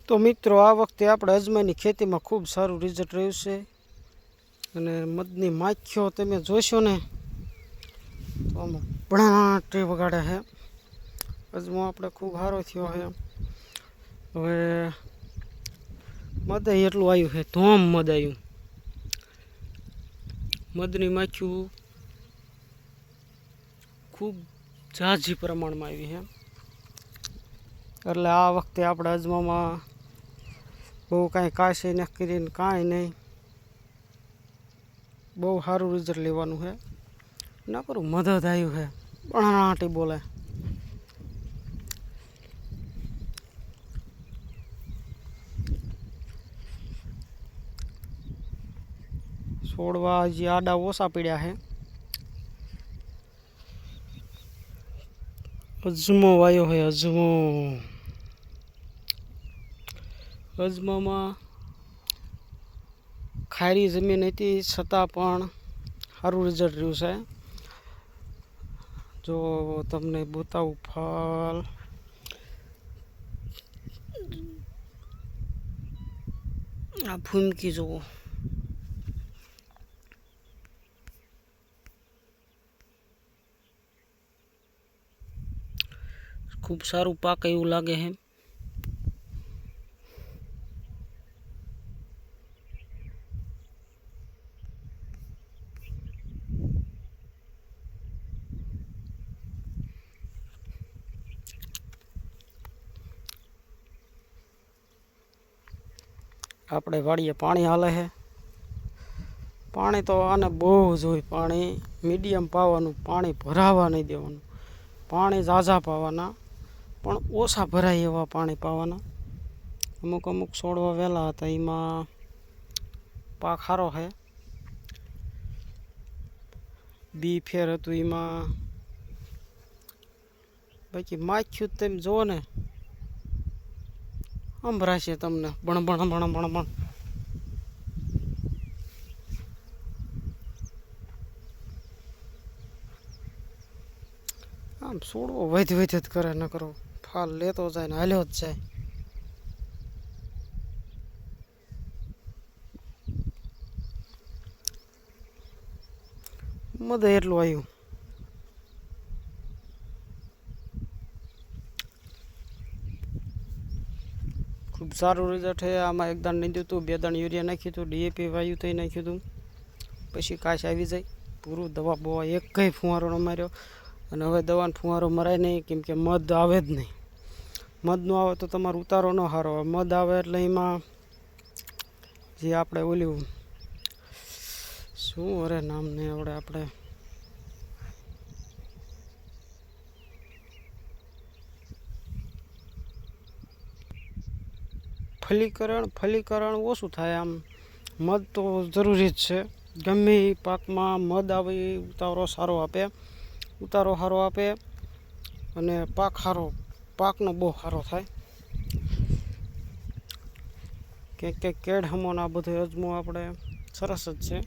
તો મિત્રો આ વખતે આપણે અજમાની ખેતીમાં ખૂબ સારું રિઝલ્ટ રહ્યું છે અને મધની માખીઓ તમે જોશો ને તો આમાં ભણાટી વગાડે છે. અજમો આપણે ખૂબ સારો થયો છે. હવે મધ એટલું આવ્યું છે, ધોમ મધ આવ્યું. મધની માખીઓ ખૂબ ઝાઝી પ્રમાણમાં આવી છે. એટલે આ વખતે આપણે અજમામાં બહુ કાંઈ કાશી ન કરીને કાંઈ નહીં, બહુ સારું રિઝલ્ટ લેવાનું છે. ના કરું મદદ આવ્યું છે, ભણાટી બોલે. છોડવા હજી આડા ઓછા પીડ્યા છે. અજમો વાયો છે, અજમો. અજમામાં ખારી જમીન હતી છતાં પણ સારું રિઝલ્ટ રહ્યું છે. જો તમને બતાવું ફળ, આ ફૂમકી જુઓ. ખૂબ સારું પાક એવું લાગે છે. આપણે વાડીએ પાણી હાલે છે. પાણી તો આને બહુ જ હોય. પાણી મીડિયમ પાવાનું, પાણી ભરાવા નહીં દેવાનું. પાણી ઝાઝા પાવાના, પણ ઓછા ભરાય એવા પાણી પાવાના. અમુક અમુક છોડવા વહેલા હતા, એમાં પાક સારો છે. બી ફેર હતું એમાં. બાકી માખ્યું તમે જુઓ ને, સંભળાશે તમને ભણ ભણ ભણ ભણ ભણ. આમ છોડવો વધ જ કરે, ન કરો ફાલ લેતો જાય ને હાલ્યો જ જાય. મધ એટલું આવ્યું. ખૂબ સારું રિઝલ્ટ છે. આમાં એક દાણ નીંદ્યું હતું, 2 દાણ યુરિયા નાખ્યું હતું, ડીએપી વાયુ તો નાખ્યું હતું. પછી કાશ આવી જાય પૂરું. દવા બવા એક કંઈ ફુવારો ન માર્યો. અને હવે દવાનો ફુવારો મરાય નહીં, કેમ કે મધ આવે જ નહીં. મધ ન આવે તો તમારો ઉતારો ન સારો આવે. મધ આવે એટલે એમાં જે આપણે ઓલું શું અરે નામ ને આવડે, આપણે ફલીકરણ ઓછું થાય. આમ મધ તો જરૂરી જ છે. ગમે એ પાકમાં મધ આવે ઉતારો સારો આપે અને પાકનો બહુ સારો થાય. ક્યાંક કેડ હમોન આ બધું અજમો આપણે સરસ જ છે.